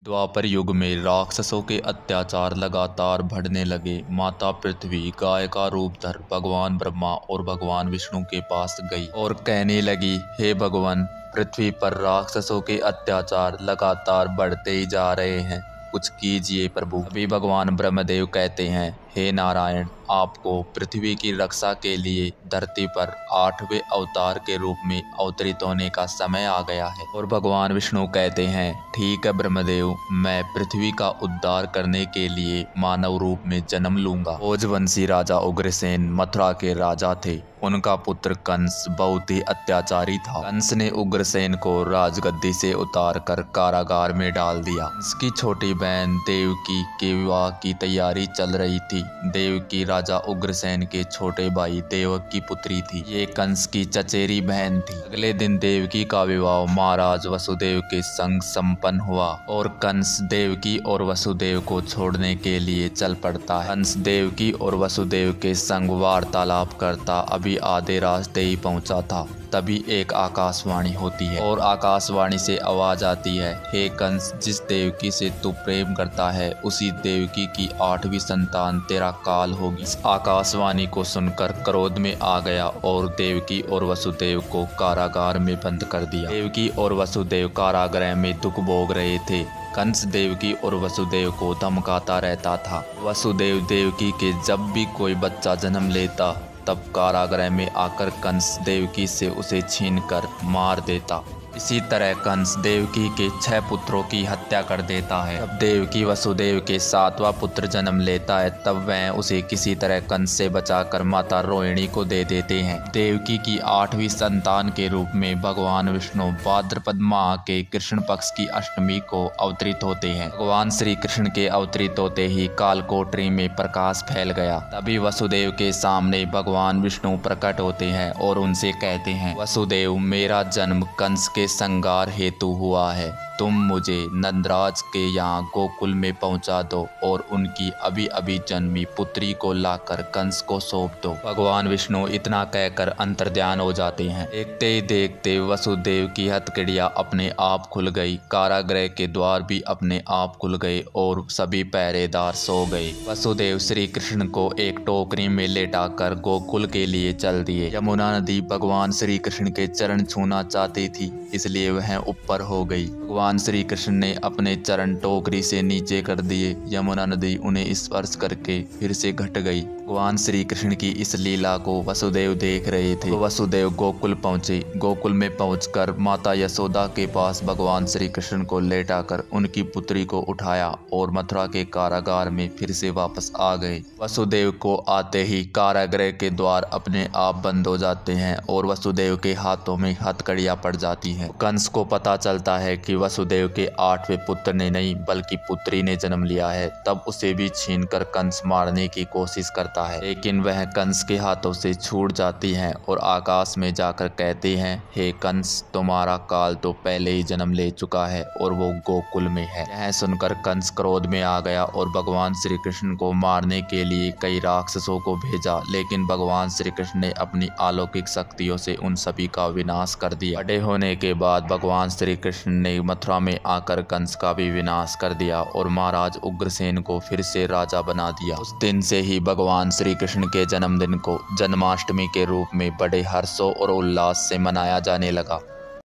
द्वापर युग में राक्षसों के अत्याचार लगातार बढ़ने लगे। माता पृथ्वी गाय का रूप धर भगवान ब्रह्मा और भगवान विष्णु के पास गई और कहने लगी, हे भगवान, पृथ्वी पर राक्षसों के अत्याचार लगातार बढ़ते ही जा रहे हैं, कुछ कीजिए प्रभु। अभी भगवान ब्रह्मदेव कहते हैं, हे नारायण, आपको पृथ्वी की रक्षा के लिए धरती पर 8वें अवतार के रूप में अवतरित होने का समय आ गया है। और भगवान विष्णु कहते हैं, ठीक है ब्रह्मदेव, मैं पृथ्वी का उद्धार करने के लिए मानव रूप में जन्म लूंगा। भोजवंशी राजा उग्रसेन मथुरा के राजा थे। उनका पुत्र कंस बहुत ही अत्याचारी था। कंस ने उग्रसेन को राजगद्दी से उतार कर कारागार में डाल दिया। कंस की छोटी बहन देवकी के विवाह की तैयारी चल रही थी। देवकी राजा उग्रसेन के छोटे भाई देवक की पुत्री थी। ये कंस की चचेरी बहन थी। अगले दिन देवकी का विवाह महाराज वसुदेव के संग संपन्न हुआ और कंस देवकी और वसुदेव को छोड़ने के लिए चल पड़ता है। कंस देवकी और वसुदेव के संग वार्तालाप करता अभी आधे रास्ते ही पहुंचा था, तभी एक आकाशवाणी होती है और आकाशवाणी से आवाज आती है, हे कंस, जिस देवकी से तू प्रेम करता है उसी देवकी की 8वीं संतान तेरा काल होगी। इस आकाशवाणी को सुनकर क्रोध में आ गया और देवकी और वसुदेव को कारागार में बंद कर दिया। देवकी और वसुदेव कारागृह में दुख भोग रहे थे। कंस देवकी और वसुदेव को धमकाता रहता था। वसुदेव देवकी के जब भी कोई बच्चा जन्म लेता तब कारागृह में आकर कंस देवकी से उसे छीनकर मार देता। इसी तरह कंस देवकी के 6 पुत्रों की हत्या कर देता है। जब देवकी वसुदेव के 7वां पुत्र जन्म लेता है तब वह उसे किसी तरह कंस से बचाकर माता रोहिणी को दे देते हैं। देवकी की 8वीं संतान के रूप में भगवान विष्णु भाद्रपद माह के कृष्ण पक्ष की अष्टमी को अवतरित होते हैं। भगवान श्री कृष्ण के अवतरित होते ही कालकोटरी में प्रकाश फैल गया। तभी वसुदेव के सामने भगवान विष्णु प्रकट होते हैं और उनसे कहते हैं, वसुदेव, मेरा जन्म कंस के संगार हेतु हुआ है। तुम मुझे नंदराज के यहाँ गोकुल में पहुंचा दो और उनकी अभी अभी जन्मी पुत्री को लाकर कंस को सौंप दो। भगवान विष्णु इतना कहकर अंतर्ध्यान हो जाते हैं। देखते ही देखते वसुदेव की हथकड़ियाँ अपने आप खुल गई, कारागृह के द्वार भी अपने आप खुल गए और सभी पहरेदार सो गए। वसुदेव श्री कृष्ण को एक टोकरी में लेटाकर गोकुल के लिए चल दिए। यमुना नदी भगवान श्री कृष्ण के चरण छूना चाहती थी, इसलिए वह ऊपर हो गई। भगवान श्री कृष्ण ने अपने चरण टोकरी से नीचे कर दिए। यमुना नदी उन्हें स्पर्श करके फिर से घट गई। भगवान श्री कृष्ण की इस लीला को वसुदेव देख रहे थे। तो वसुदेव गोकुल पहुंचे। गोकुल में पहुंचकर माता यशोदा के पास भगवान श्री कृष्ण को लेटाकर उनकी पुत्री को उठाया और मथुरा के कारागार में फिर से वापस आ गए। वसुदेव को आते ही कारागृह के द्वार अपने आप बंद हो जाते हैं और वसुदेव के हाथों में हथकड़ियां पड़ जाती हैं। कंस को पता चलता है कि वसुदेव के 8वें पुत्र ने नहीं बल्कि पुत्री ने जन्म लिया है। तब उसे भी छीनकर कंस मारने की कोशिश करता है, लेकिन वह कंस के हाथों से छूट जाती हैं और आकाश में जाकर कहते हैं, हे कंस, तुम्हारा काल तो पहले ही जन्म ले चुका है और वो गोकुल में है। यह सुनकर कंस क्रोध में आ गया और भगवान श्री कृष्ण को मारने के लिए कई राक्षसों को भेजा, लेकिन भगवान श्री कृष्ण ने अपनी अलौकिक शक्तियों से उन सभी का विनाश कर दिया। बड़े होने के बाद भगवान श्री कृष्ण ने मथुरा में आकर कंस का भी विनाश कर दिया और महाराज उग्रसेन को फिर से राजा बना दिया। उस दिन से ही भगवान श्री कृष्ण के जन्मदिन को जन्माष्टमी के रूप में बड़े हर्षों और उल्लास से मनाया जाने लगा।